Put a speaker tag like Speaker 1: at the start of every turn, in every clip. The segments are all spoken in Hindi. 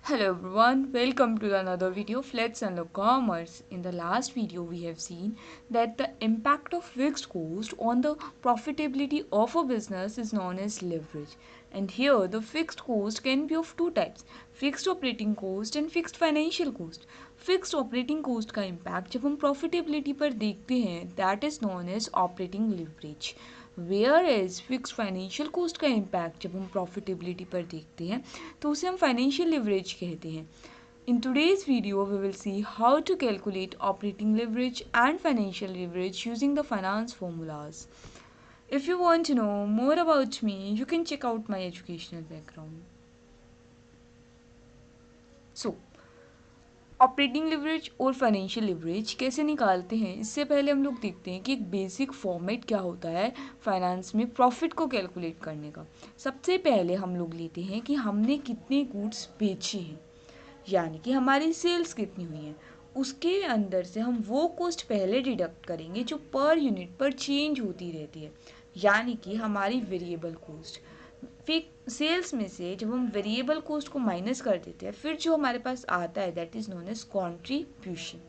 Speaker 1: Hello everyone, welcome to another video of Let's Unlock Commerce. In the last video, we have seen that the impact of fixed cost on the profitability of a business is known as leverage. And here, the fixed cost can be of two types, fixed operating cost and fixed financial cost. Fixed operating cost का impact जब हम profitability पर देखते हैं, that is known as operating leverage. Where as fix financial cost का इम्पैक्ट जब हम प्रॉफिटेबिलिटी पर देखते हैं तो उसे हम फाइनेंशियल लिवरेज कहते हैं. In today's video, we will see how to calculate operating leverage and financial leverage using the finance formulas. If you want to know more about me, you can check out my educational background. So, operating leverage और फाइनेंशियल लिवरेज कैसे निकालते हैं, इससे पहले हम लोग देखते हैं कि एक बेसिक फॉर्मेट क्या होता है फाइनेंस में प्रॉफिट को कैलकुलेट करने का. सबसे पहले हम लोग लेते हैं कि हमने कितने गुड्स बेचे हैं, यानी कि हमारी सेल्स कितनी हुई हैं. उसके अंदर से हम वो कॉस्ट पहले डिडक्ट करेंगे जो पर यूनिट पर चेंज होती रहती है, यानी कि हमारी वेरिएबल कॉस्ट. फिर सेल्स में से जब हम वेरिएबल कॉस्ट को माइनस कर देते हैं, फिर जो हमारे पास आता है that is known as contribution.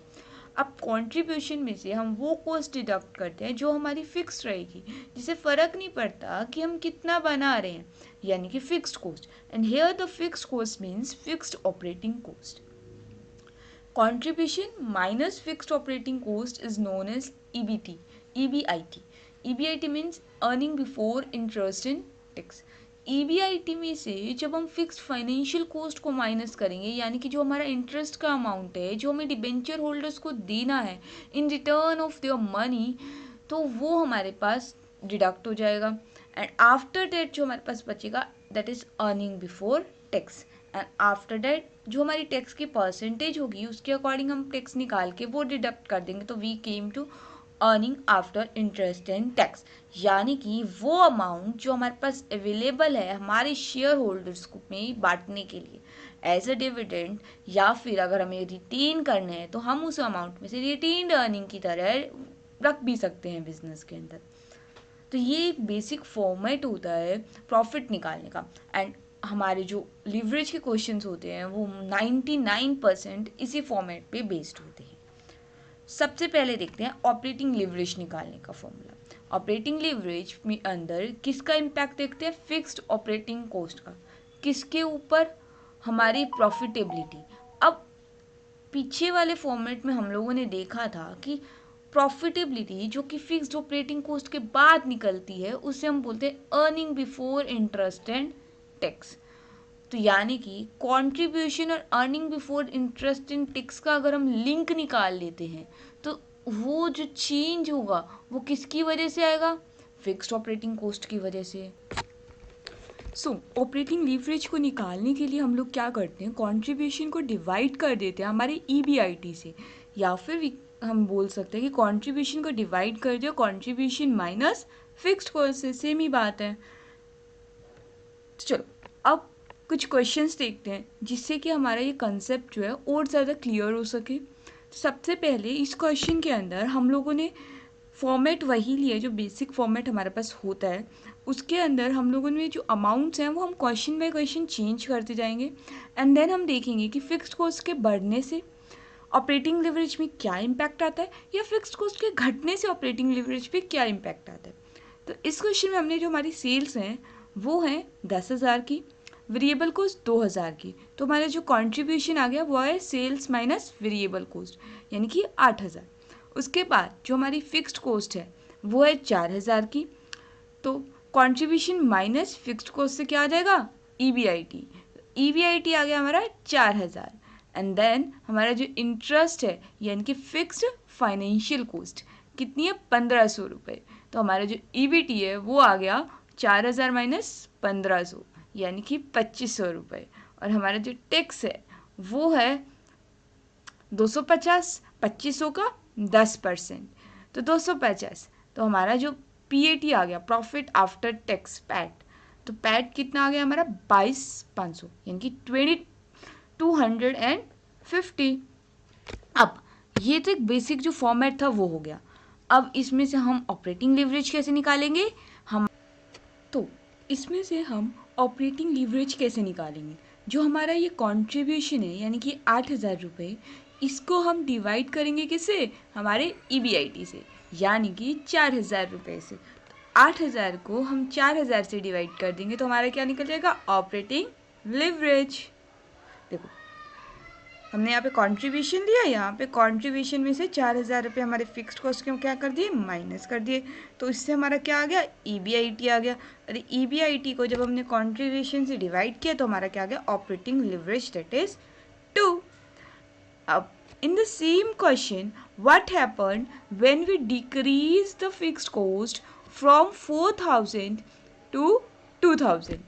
Speaker 1: अब कॉन्ट्रीब्यूशन में से हम वो कॉस्ट डिडक्ट करते हैं जो हमारी फिक्स रहेगी, जिससे फ़र्क नहीं पड़ता कि हम कितना बना रहे हैं, यानी कि fixed cost. And here the fixed cost means fixed operating cost. Contribution minus fixed operating cost is known as EBT, EBIT. EBIT means earning before interest and tax. EBIT में से जब हम फिक्स्ड फाइनेंशियल कोस्ट को माइनस करेंगे, यानी कि जो हमारा इंटरेस्ट का अमाउंट है जो हमें डिबेंचर होल्डर्स को देना है in return of their money, तो वो हमारे पास डिडक्ट हो जाएगा. एंड आफ्टर डेट जो हमारे पास बचेगा that is earning before tax. And after debt जो हमारी टैक्स की परसेंटेज होगी उसके अकॉर्डिंग हम टैक्स निकाल के वो डिडक्ट कर देंगे, तो we came to earning after interest and tax. यानी कि वो अमाउंट जो हमारे पास अवेलेबल है हमारे शेयर होल्डर्स को में बांटने के लिए एज अ डिविडेंड, या फिर अगर हमें रिटेन करना है तो हम उस अमाउंट में से रिटेन्ड अर्निंग की तरह रख भी सकते हैं बिजनेस के अंदर. तो ये एक बेसिक फॉर्मेट होता है प्रॉफिट निकालने का. एंड हमारे जो लिवरेज के क्वेश्चंस होते हैं वो 99% इसी फॉर्मेट पे बेस्ड होते हैं. सबसे पहले देखते हैं ऑपरेटिंग लिवरेज निकालने का फॉर्मूला. ऑपरेटिंग लिवरेज में अंदर किसका इम्पैक्ट देखते हैं, फिक्स्ड ऑपरेटिंग कॉस्ट का. किसके ऊपर, हमारी प्रॉफिटेबिलिटी. अब पीछे वाले फॉर्मेट में हम लोगों ने देखा था कि प्रॉफिटेबिलिटी जो कि फिक्स्ड ऑपरेटिंग कॉस्ट के बाद निकलती है उसे हम बोलते हैं earning before interest and tax. तो यानी कि कंट्रीब्यूशन और earning before interest and tax का अगर हम लिंक निकाल लेते हैं तो वो जो चेंज होगा वो किसकी वजह से आएगा, फिक्स्ड ऑपरेटिंग कॉस्ट की वजह से. सो ऑपरेटिंग लीवरेज को निकालने के लिए हम लोग क्या करते हैं, कंट्रीब्यूशन को डिवाइड कर देते हैं हमारे EBIT से, या फिर हम बोल सकते हैं कि कंट्रीब्यूशन को डिवाइड कर दिया कंट्रीब्यूशन माइनस फिक्स्ड कॉस्ट से, सेम ही बात है. तो चलो अब कुछ क्वेश्चंस देखते हैं जिससे कि हमारा ये कंसेप्ट जो है और ज़्यादा क्लियर हो सके. तो सबसे पहले इस क्वेश्चन के अंदर हम लोगों ने फॉर्मेट वही लिया जो बेसिक फॉर्मेट हमारे पास होता है. उसके अंदर हम लोगों ने जो अमाउंट्स हैं वो हम क्वेश्चन बाय क्वेश्चन चेंज करते जाएंगे. एंड देन हम देखेंगे कि फिक्स्ड कॉस्ट के बढ़ने से ऑपरेटिंग लिवरेज में क्या इम्पैक्ट आता है, या फिक्स्ड कॉस्ट के घटने से ऑपरेटिंग लिवरेज पे क्या इम्पैक्ट आता है. तो इस क्वेश्चन में हमने जो हमारी सेल्स हैं वो हैं 10,000 की, वेरिएबल कॉस्ट 2,000 की. तो हमारा जो कंट्रीब्यूशन आ गया वो है सेल्स माइनस वेरिएबल कॉस्ट, यानी कि 8,000. उसके बाद जो हमारी फिक्स्ड कॉस्ट है वो है 4,000 की. तो कंट्रीब्यूशन माइनस फिक्स्ड कॉस्ट से क्या आ जाएगा, EBIT. EBIT आ गया हमारा 4,000. एंड देन हमारा जो इंटरेस्ट है यानी कि फिक्स्ड फाइनेंशियल कॉस्ट कितनी है, 1,500 रुपये. तो हमारा जो EBT है वो आ गया 4,000 माइनस 1,500 यानी कि 2,500 रुपये. और हमारा जो टैक्स है वो है 250, 2,500 का 10%, तो 250. तो हमारा जो PAT आ गया, प्रॉफिट आफ्टर टैक्स, पैट. तो पैट कितना आ गया हमारा 22,500 यानी कि 2,250. अब ये तो एक बेसिक जो फॉर्मेट था वो हो गया. अब इसमें से हम ऑपरेटिंग लिवरेज कैसे निकालेंगे, हम तो इसमें से हम ऑपरेटिंग लीवरेज कैसे निकालेंगे. जो हमारा ये कंट्रीब्यूशन है यानी कि 8,000 रुपये, इसको हम डिवाइड करेंगे किससे, हमारे EBIT से, यानी कि 4,000 रुपये से। 8,000 को हम 4,000 से डिवाइड कर देंगे तो हमारा क्या निकल जाएगा, ऑपरेटिंग लिवरेज। देखो हमने यहाँ पे कंट्रीब्यूशन दिया, यहाँ पे कंट्रीब्यूशन में से 4,000 रुपये हमारे फिक्स्ड कॉस्ट के क्या कर दिए, माइनस कर दिए, तो इससे हमारा क्या आ गया, EBIT आ गया। अरे EBIT को जब हमने कंट्रीब्यूशन से डिवाइड किया तो हमारा क्या आ गया, ऑपरेटिंग लिवरेज, दैट इज 2। अब in the same question, what happened when we decrease the fixed cost from 4,000 to 2,000?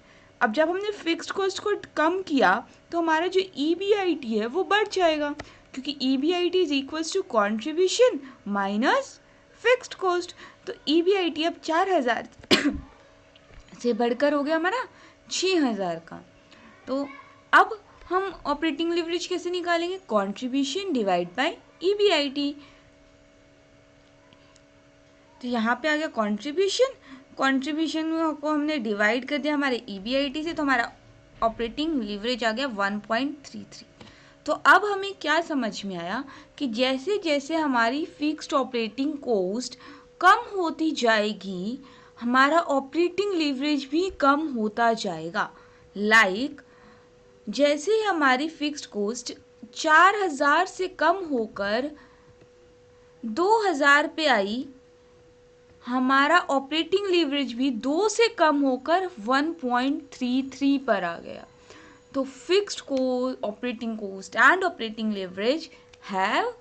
Speaker 1: अब जब हमने फिक्स्ड कॉस्ट को कम किया तो हमारा जो EBIT है वो बढ़ जाएगा, क्योंकि EBIT is equals to contribution minus fixed cost. तो EBIT अब 4,000 से बढ़कर हो गया हमारा 6,000 का। तो अब हम ऑपरेटिंग लिवरेज कैसे निकालेंगे, कंट्रीब्यूशन डिवाइड बाय EBIT। तो यहाँ पे आ गया कंट्रीब्यूशन को हमने डिवाइड कर दिया हमारे EBIT से, तो हमारा ऑपरेटिंग लिवरेज आ गया 1.33। तो अब हमें क्या समझ में आया कि जैसे जैसे हमारी फिक्स्ड ऑपरेटिंग कॉस्ट कम होती जाएगी हमारा ऑपरेटिंग लिवरेज भी कम होता जाएगा। जैसे ही हमारी फिक्स्ड कॉस्ट 4,000 से कम होकर 2,000 पे आई, हमारा ऑपरेटिंग लिवरेज भी 2 से कम होकर 1.33 पर आ गया। तो fixed operating cost and operating leverage have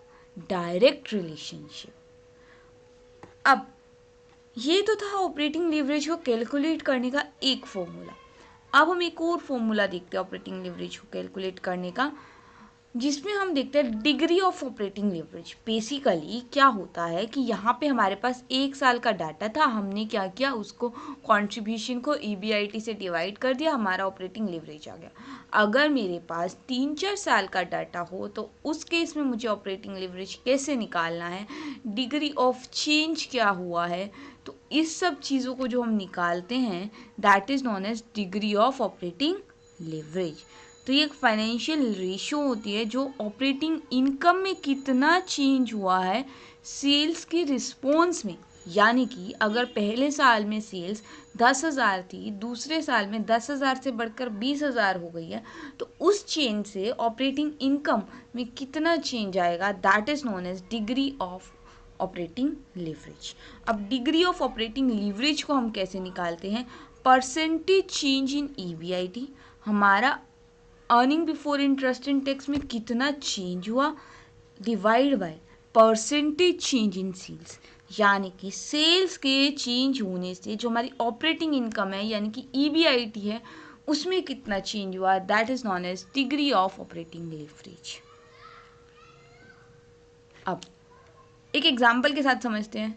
Speaker 1: direct relationship. अब ये तो था ऑपरेटिंग लिवरेज को कैलकुलेट करने का एक फॉर्मूला। अब हम एक और फॉर्मूला देखते हैं ऑपरेटिंग लिवरेज को कैलकुलेट करने का, जिसमें हम देखते हैं degree of operating leverage. Basically क्या होता है कि यहाँ पे हमारे पास 1 साल का डाटा था, हमने क्या किया, उसको कंट्रीब्यूशन को EBIT से डिवाइड कर दिया, हमारा ऑपरेटिंग लिवरेज आ गया। अगर मेरे पास 3-4 साल का डाटा हो तो उस केस में मुझे ऑपरेटिंग लिवरेज कैसे निकालना है, डिग्री ऑफ चेंज क्या हुआ है, तो इस सब चीज़ों को जो हम निकालते हैं that is known as degree of operating leverage. तो ये एक फाइनेंशियल रेशियो होती है जो ऑपरेटिंग इनकम में कितना चेंज हुआ है सेल्स के रिस्पॉन्स में। यानी कि अगर पहले साल में सेल्स 10,000 थी, दूसरे साल में 10,000 से बढ़कर 20,000 हो गई है, तो उस चेंज से ऑपरेटिंग इनकम में कितना चेंज आएगा, that is known as degree of operating leverage. अब डिग्री ऑफ ऑपरेटिंग लिवरेज को हम कैसे निकालते हैं, परसेंटेज चेंज इन EBIT, हमारा earning before interest and tax में कितना चेंज हुआ, divide by percentage change in sales, यानी कि सेल्स के चेंज होने से जो हमारी ऑपरेटिंग इनकम है यानी कि EBIT है उसमें कितना चेंज हुआ, that is known as degree of operating leverage. अब एक एग्जाम्पल के साथ समझते हैं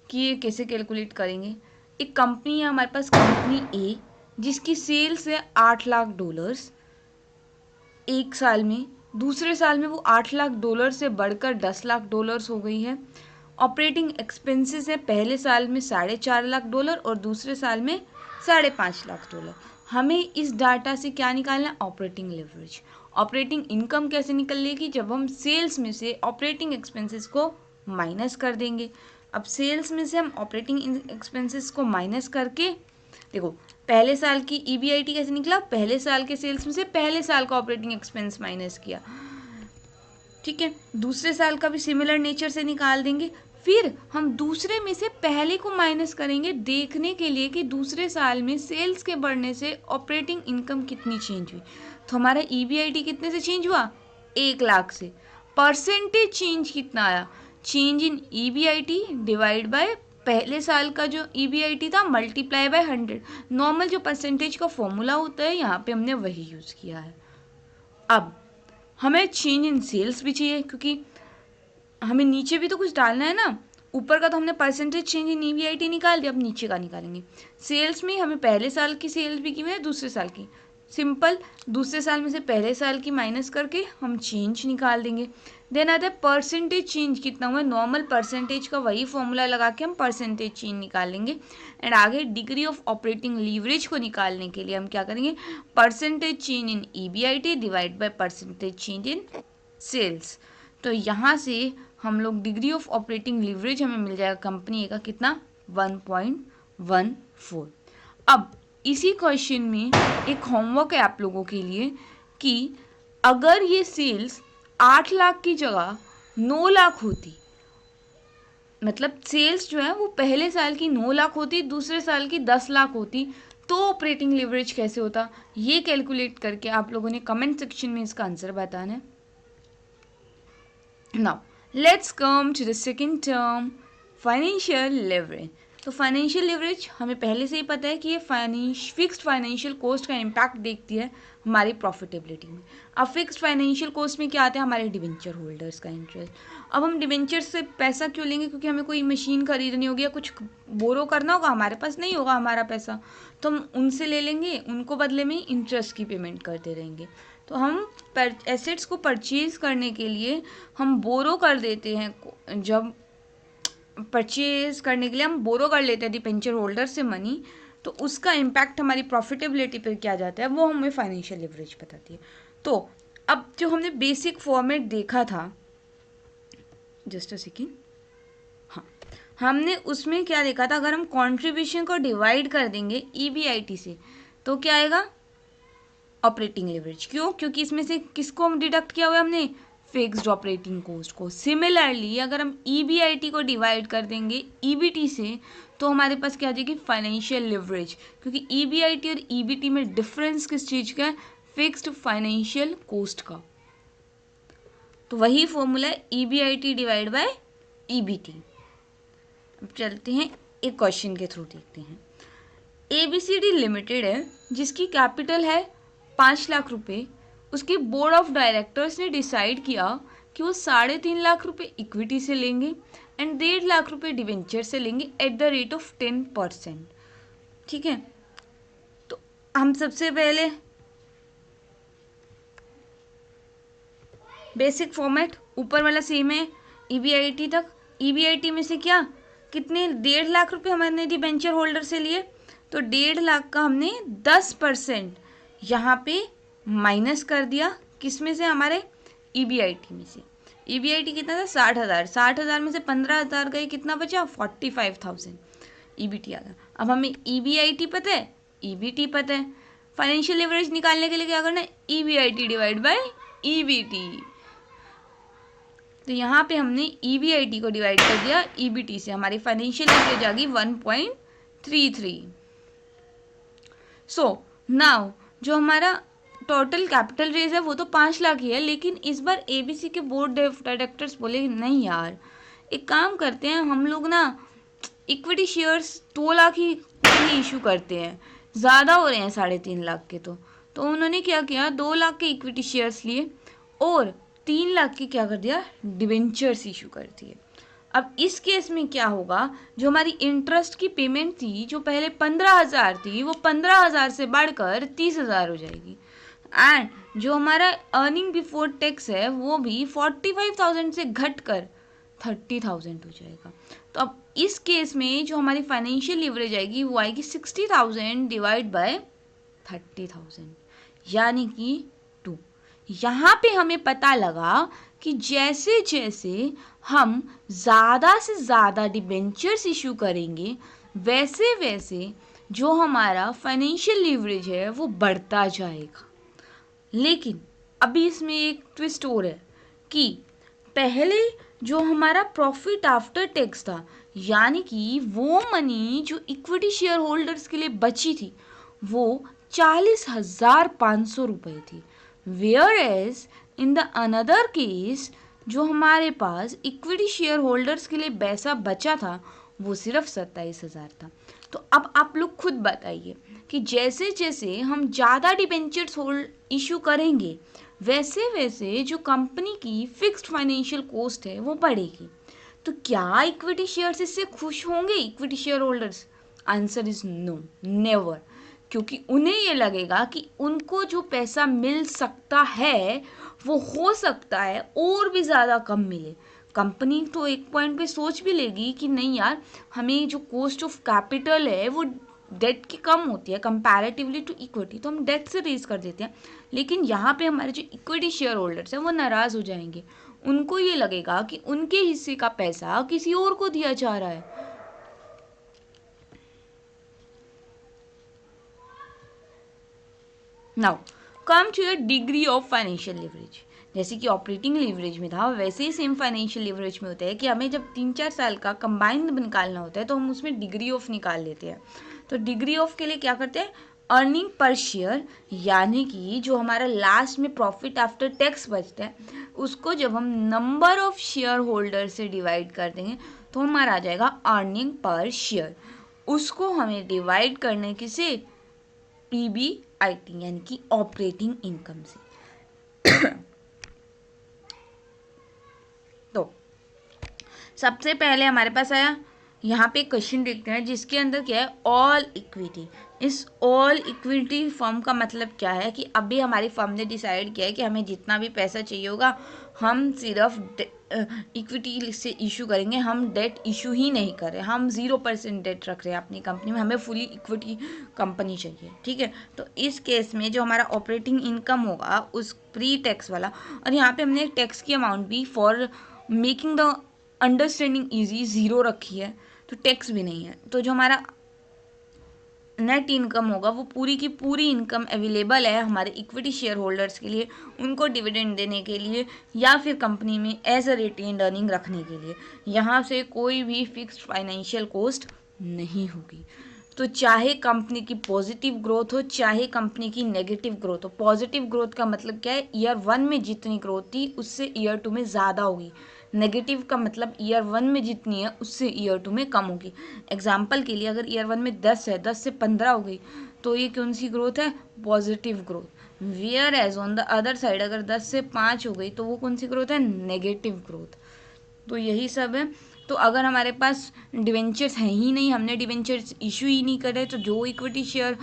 Speaker 1: कि ये कैसे कैलकुलेट करेंगे। एक कंपनी है हमारे पास, कंपनी A, जिसकी सेल्स है $8 लाख एक साल में, दूसरे साल में वो $8 लाख से बढ़कर $10 लाख हो गई है। ऑपरेटिंग एक्सपेंसेस है पहले साल में $4.5 लाख और दूसरे साल में $5.5 लाख। हमें इस डाटा से क्या निकालना है, ऑपरेटिंग लिवरेज। ऑपरेटिंग इनकम कैसे निकलेगी, जब हम सेल्स में से ऑपरेटिंग एक्सपेंसेस को माइनस कर देंगे। अब सेल्स में से हम ऑपरेटिंग एक्सपेंसेस को माइनस करके, देखो पहले साल की EBIT कैसे निकला, पहले साल के सेल्स में से पहले साल का ऑपरेटिंग एक्सपेंस माइनस किया, ठीक है। दूसरे साल का भी सिमिलर नेचर से निकाल देंगे, फिर हम दूसरे में से पहले को माइनस करेंगे देखने के लिए कि दूसरे साल में सेल्स के बढ़ने से ऑपरेटिंग इनकम कितनी चेंज हुई। तो हमारा EBIT कितने से चेंज हुआ, 1 लाख से। परसेंटेज चेंज कितना आया, change in EBIT divide bye पहले साल का जो EBIT था मल्टीप्लाई बाय 100। नॉर्मल जो परसेंटेज का फॉर्मूला होता है यहाँ पे हमने वही यूज़ किया है। अब हमें चेंज इन सेल्स भी चाहिए, क्योंकि हमें नीचे भी तो कुछ डालना है ना। ऊपर का तो हमने परसेंटेज चेंज इन EBIT निकाल दिया, अब नीचे का निकालेंगे। सेल्स में हमें पहले साल की सेल्स भी की हुई है, दूसरे साल की, सिंपल, दूसरे साल में से पहले साल की माइनस करके हम चेंज निकाल देंगे। देन आता है परसेंटेज चेंज कितना हुआ, नॉर्मल परसेंटेज का वही फॉर्मूला लगा के हम परसेंटेज चेंज निकाल लेंगे। एंड आगे डिग्री ऑफ ऑपरेटिंग लीवरेज को निकालने के लिए हम क्या करेंगे, percentage change in EBIT divide by percentage change in sales. तो यहाँ से हम लोग डिग्री ऑफ ऑपरेटिंग लीवरेज हमें मिल जाएगा कंपनी ए का कितना, 1.14। अब इसी क्वेश्चन में एक होमवर्क है आप लोगों के लिए कि अगर ये सेल्स 8 लाख की जगह 9 लाख होती, मतलब सेल्स जो है वो पहले साल की 9 लाख होती, दूसरे साल की 10 लाख होती, तो ऑपरेटिंग लीवरेज कैसे होता, ये कैलकुलेट करके आप लोगों ने कमेंट सेक्शन में इसका आंसर बताना है। Now let's come to the second term, financial leverage. तो फाइनेंशियल लेवरेज हमें पहले से ही पता है कि ये फिक्स्ड फाइनेंशियल कॉस्ट का इम्पैक्ट देखती है हमारी प्रॉफिटेबिलिटी में। अब फिक्स्ड फाइनेंशियल कॉस्ट में क्या आता है, हमारे डिवेंचर होल्डर्स का इंटरेस्ट। अब हम डिवेंचर से पैसा क्यों लेंगे, क्योंकि हमें कोई मशीन खरीदनी होगी या कुछ बोरो करना होगा, हमारे पास नहीं होगा हमारा पैसा, तो हम उनसे ले लेंगे, उनको बदले में इंटरेस्ट की पेमेंट करते रहेंगे। तो हम एसेट्स को परचेज करने के लिए हम बोरो कर देते हैं, जब परचेज करने के लिए हम बोरो कर लेते हैं डिबेंचर होल्डर से मनी, तो उसका इम्पैक्ट हमारी प्रॉफिटेबिलिटी पर क्या जाता है, वो हमें फाइनेंशियल लिवरेज बताती है। तो अब जो हमने बेसिक फॉर्मेट देखा था, जस्ट अ सेकेंड, हाँ, हमने उसमें क्या देखा था, अगर हम कंट्रीब्यूशन को डिवाइड कर देंगे EBIT से तो क्या आएगा, ऑपरेटिंग लिवरेज। क्यों, क्योंकि इसमें से किसको हम डिडक्ट किया हुआ है, हमने फिक्स्ड ऑपरेटिंग कॉस्ट को। सिमिलरली अगर हम EBIT को डिवाइड कर देंगे EBT से तो हमारे पास क्या आ जाएगी, फाइनेंशियल लिवरेज, क्योंकि EBIT और EBT में डिफरेंस किस चीज़ का है, फिक्स्ड फाइनेंशियल कॉस्ट का। तो वही फॉर्मूला है EBIT डिवाइड बाय EBT। अब चलते हैं एक क्वेश्चन के थ्रू देखते हैं। ABCD लिमिटेड है जिसकी कैपिटल है 5 लाख रुपए, उसके बोर्ड ऑफ डायरेक्टर्स ने डिसाइड किया कि वो 3.5 लाख रुपए इक्विटी से लेंगे एंड 1.5 लाख रुपए डिवेंचर से लेंगे एट द रेट ऑफ 10%। ठीक है, तो हम सबसे पहले बेसिक फॉर्मेट ऊपर वाला सेम है EBIT तक। EBIT में से क्या, कितने, 1.5 लाख रुपए हमने डिवेंचर होल्डर से लिए, तो 1.5 लाख का हमने 10% यहाँ पे माइनस कर दिया, किस में से, हमारे EBIT में से। EBIT कितना था, 60,000, 60,000 में से 15,000 गए, कितना बचा, 45,000 EBT आ गया। अब हमें EBIT पता है, EBT पता है, फाइनेंशियल लिवरेज निकालने के लिए क्या करना है, EBIT डिवाइड बाय EBT। तो यहाँ पे हमने EBIT को डिवाइड कर दिया EBT से, हमारी फाइनेंशियल लिवरेज आ गई 1.33। सो नाउ जो हमारा टोटल कैपिटल रेज है वो तो 5 लाख ही है, लेकिन इस बार ABC के बोर्ड ऑफ डायरेक्टर्स बोले नहीं यार, एक काम करते हैं हम लोग ना, इक्विटी शेयर्स 2 लाख ही इशू करते हैं, ज़्यादा हो रहे हैं 3.5 लाख के। तो उन्होंने क्या किया, 2 लाख के इक्विटी शेयर्स लिए और 3 लाख की क्या कर दिया, डिवेंचर्स इशू कर दिए। अब इस केस में क्या होगा, जो हमारी इंटरेस्ट की पेमेंट थी जो पहले 15,000 थी, वो 15,000 से बढ़कर 30,000 हो जाएगी। एंड जो हमारा अर्निंग बिफोर टैक्स है वो भी 45,000 से घटकर 30,000 हो जाएगा। तो अब इस केस में जो हमारी फाइनेंशियल लिवरेज आएगी वो आएगी 60,000 डिवाइड बाय 30,000, यानी कि 2। यहाँ पे हमें पता लगा कि जैसे जैसे हम ज़्यादा से ज़्यादा डिबेंचर्स इशू करेंगे वैसे वैसे जो हमारा फाइनेंशियल लीवरेज है वो बढ़ता जाएगा। लेकिन अभी इसमें एक ट्विस्ट और है कि पहले जो हमारा प्रॉफिट आफ्टर टैक्स था, यानी कि वो मनी जो इक्विटी शेयर होल्डर्स के लिए बची थी वो 40,500 रुपये थी, where as in the another case जो हमारे पास इक्विटी शेयर होल्डर्स के लिए पैसा बचा था वो सिर्फ 27,000 था। तो अब आप लोग खुद बताइए कि जैसे जैसे हम ज़्यादा डिबेंचर्स होल्ड इशू करेंगे वैसे वैसे जो कंपनी की फिक्स्ड फाइनेंशियल कॉस्ट है वो बढ़ेगी। तो क्या इक्विटी शेयर्स इससे खुश होंगे, equity shareholders? Answer is no, never. क्योंकि उन्हें ये लगेगा कि उनको जो पैसा मिल सकता है वो हो सकता है और भी ज़्यादा कम मिले। कंपनी तो एक पॉइंट पे सोच भी लेगी कि नहीं यार, हमें जो कॉस्ट ऑफ कैपिटल है वो डेट की कम होती है कंपैरेटिवली टू इक्विटी, तो हम डेट से रेज कर देते हैं। लेकिन यहाँ पे हमारे जो इक्विटी शेयर होल्डर्स हैं वो नाराज़ हो जाएंगे। उनको ये लगेगा कि उनके हिस्से का पैसा किसी और को दिया जा रहा है। Now come to the degree of financial leverage. जैसे कि ऑपरेटिंग लिवरेज में था वैसे ही सेम फाइनेंशियल लिवरेज में होता है कि हमें जब 3-4 साल का कंबाइंड निकालना होता है तो हम उसमें डिग्री ऑफ निकाल लेते हैं। तो डिग्री ऑफ के लिए क्या करते हैं, अर्निंग पर शेयर, यानी कि जो हमारा लास्ट में प्रॉफिट आफ्टर टैक्स बचता है उसको जब हम नंबर ऑफ शेयर होल्डर से डिवाइड कर देंगे तो हमारा आ जाएगा अर्निंग पर शेयर। उसको हमें डिवाइड करने के से EBIT यानी कि ऑपरेटिंग इनकम से। तो सबसे पहले हमारे पास आया, यहाँ पे क्वेश्चन देखते हैं जिसके अंदर क्या है, ऑल इक्विटी। इस ऑल इक्विटी फर्म का मतलब क्या है कि अभी हमारी फर्म ने डिसाइड किया है कि हमें जितना भी पैसा चाहिए होगा हम सिर्फ इक्विटी से इशू करेंगे, हम डेट इशू ही नहीं कर रहे, हम 0% डेट रख रहे हैं अपनी कंपनी में, हमें फुली इक्विटी कंपनी चाहिए। ठीक है, तो इस केस में जो हमारा ऑपरेटिंग इनकम होगा उस प्री टैक्स वाला, और यहाँ पे हमने टैक्स की अमाउंट भी for making the understanding easy 0 रखी है, तो टैक्स भी नहीं है। तो जो हमारा नेट इनकम होगा वो पूरी की पूरी इनकम अवेलेबल है हमारे इक्विटी शेयर होल्डर्स के लिए, उनको डिविडेंड देने के लिए या फिर कंपनी में एज अ रिटेन्ड अर्निंग रखने के लिए। यहाँ से कोई भी फिक्स्ड फाइनेंशियल कॉस्ट नहीं होगी। तो चाहे कंपनी की पॉजिटिव ग्रोथ हो चाहे कंपनी की नेगेटिव ग्रोथ हो, पॉजिटिव ग्रोथ का मतलब क्या है, ईयर 1 में जितनी ग्रोथ थी उससे ईयर 2 में ज़्यादा होगी। नेगेटिव का मतलब ईयर 1 में जितनी है उससे ईयर 2 में कम होगी। एग्जाम्पल के लिए अगर ईयर 1 में 10 है, 10 से 15 हो गई तो ये कौन सी ग्रोथ है, positive growth. Where as on the other side अगर 10 से 5 हो गई तो वो कौन सी ग्रोथ है, नेगेटिव ग्रोथ। तो यही सब है। तो अगर हमारे पास डिवेंचर्स हैं ही नहीं, हमने डिवेंचर्स इशू ही नहीं करे, तो जो इक्विटी शेयर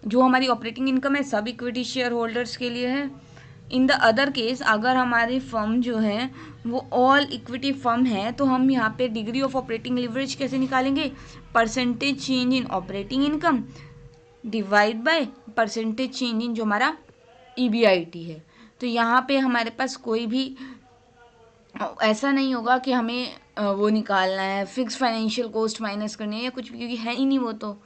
Speaker 1: जो हमारी ऑपरेटिंग इनकम है सब इक्विटी शेयर होल्डर्स के लिए है। इन द अदर केस अगर हमारी फर्म जो है वो ऑल इक्विटी फर्म है तो हम यहाँ पे डिग्री ऑफ ऑपरेटिंग लिवरेज कैसे निकालेंगे, percentage change in operating income divide by percentage change इन जो हमारा EBIT है। तो यहाँ पे हमारे पास कोई भी ऐसा नहीं होगा कि हमें वो निकालना है, फिक्स फाइनेंशियल कॉस्ट माइनस करनी है या कुछ भी, क्योंकि है ही नहीं वो। तो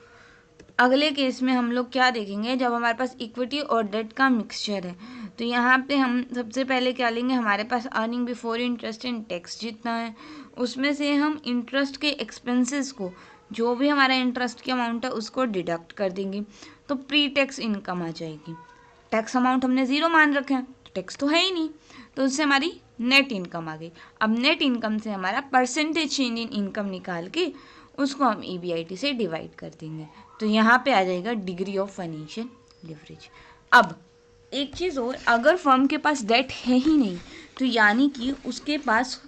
Speaker 1: अगले केस में हम लोग क्या देखेंगे, जब हमारे पास इक्विटी और डेट का मिक्सचर है तो यहाँ पे हम सबसे पहले क्या लेंगे, हमारे पास earning before interest and tax जितना है उसमें से हम इंटरेस्ट के एक्सपेंसेस को, जो भी हमारा इंटरेस्ट की अमाउंट है उसको डिडक्ट कर देंगे, तो प्री टैक्स इनकम आ जाएगी। टैक्स अमाउंट हमने 0 मान रखे हैं तो टैक्स तो है ही नहीं, तो उससे हमारी नेट इनकम आ गई। अब नेट इनकम से हमारा परसेंटेज चेंज इन इनकम निकाल के उसको हम EBIT से डिवाइड कर देंगे, तो यहाँ पे आ जाएगा डिग्री ऑफ फाइनेंशियल लिवरेज। अब एक चीज़ और, अगर फर्म के पास डेट है ही नहीं तो यानी कि उसके पास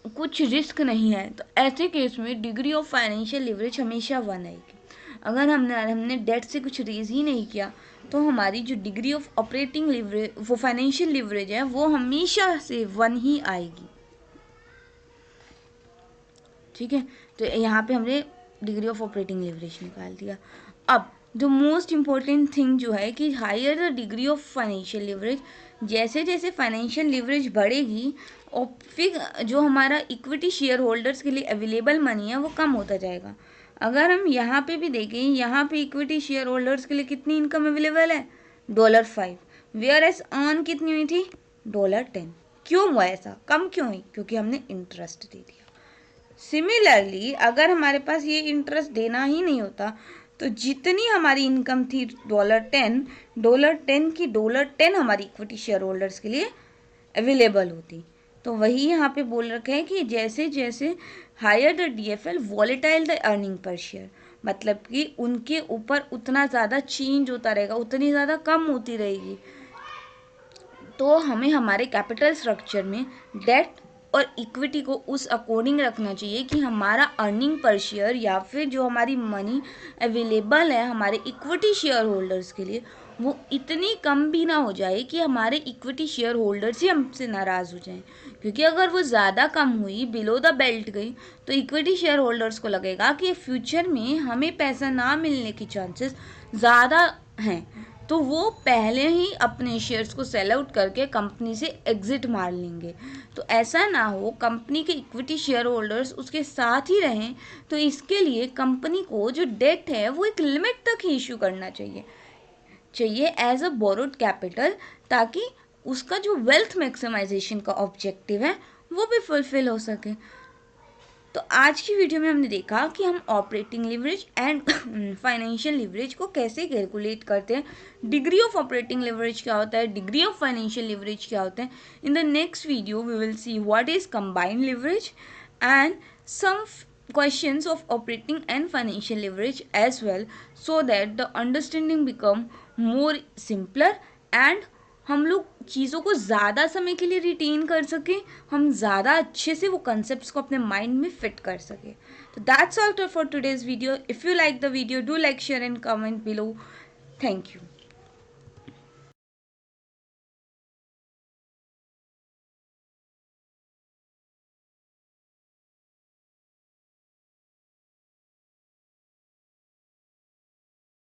Speaker 1: कुछ रिस्क नहीं है, तो ऐसे केस में डिग्री ऑफ फाइनेंशियल लिवरेज हमेशा 1 आएगी। अगर हमने डेट से कुछ रेज ही नहीं किया तो हमारी जो डिग्री ऑफ ऑपरेटिंग लिवरेज वो फाइनेंशियल लिवरेज है वो हमेशा से 1 ही आएगी। ठीक है, तो यहाँ पे हमने डिग्री ऑफ ऑपरेटिंग लिवरेज निकाल दिया। अब जो मोस्ट इम्पॉर्टेंट थिंग जो है कि higher the degree of financial leverage, जैसे जैसे फाइनेंशियल लिवरेज बढ़ेगी और फिर जो हमारा इक्विटी शेयर होल्डर्स के लिए अवेलेबल मनी है वो कम होता जाएगा। अगर हम यहाँ पे भी देखें, यहाँ पे इक्विटी शेयर होल्डर्स के लिए कितनी इनकम अवेलेबल है, $5, वेयर एज अर्न कितनी हुई थी, $10। क्यों हुआ ऐसा, कम क्यों हुई, क्योंकि हमने इंटरेस्ट दे दिया। सिमिलरली अगर हमारे पास ये इंटरेस्ट देना ही नहीं होता तो जितनी हमारी इनकम थी $10 की $10 हमारी इक्विटी शेयर होल्डर्स के लिए अवेलेबल होती। तो वही यहाँ पे बोल रखे हैं कि जैसे जैसे higher the DFL volatile the earning per share, मतलब कि उनके ऊपर उतना ज़्यादा चेंज होता रहेगा, उतनी ज़्यादा कम होती रहेगी। तो हमें हमारे कैपिटल स्ट्रक्चर में डेट और इक्विटी को उस अकॉर्डिंग रखना चाहिए कि हमारा अर्निंग पर शेयर या फिर जो हमारी मनी अवेलेबल है हमारे इक्विटी शेयर होल्डर्स के लिए वो इतनी कम भी ना हो जाए कि हमारे इक्विटी शेयर होल्डर्स ही हमसे नाराज़ हो जाएं, क्योंकि अगर वो ज़्यादा कम हुई, बिलो द बेल्ट गई, तो इक्विटी शेयर होल्डर्स को लगेगा कि फ्यूचर में हमें पैसा ना मिलने की चांसेस ज़्यादा हैं, तो वो पहले ही अपने शेयर्स को सेल आउट करके कंपनी से एग्जिट मार लेंगे। तो ऐसा ना हो, कंपनी के इक्विटी शेयर होल्डर्स उसके साथ ही रहें। तो इसके लिए कंपनी को जो डेट है वो एक लिमिट तक ही इशू करना चाहिए एज अ बोरोड कैपिटल, ताकि उसका जो वेल्थ मैक्सिमाइजेशन का ऑब्जेक्टिव है वो भी फुलफिल हो सके। तो आज की वीडियो में हमने देखा कि हम operating leverage and financial leverage को कैसे कैलकुलेट करते हैं, डिग्री ऑफ ऑपरेटिंग लिवरेज क्या होता है, डिग्री ऑफ फाइनेंशियल लिवरेज क्या होता है। In the next video we will see what is combined leverage and some questions of operating and financial leverage as well, so that the understanding become more simpler and हम लोग चीज़ों को ज़्यादा समय के लिए रिटेन कर सकें, हम ज़्यादा अच्छे से वो कंसेप्ट को अपने माइंड में फिट कर सकें। तो that's all for today's video. If you like the video, do like, share and comment below. Thank you.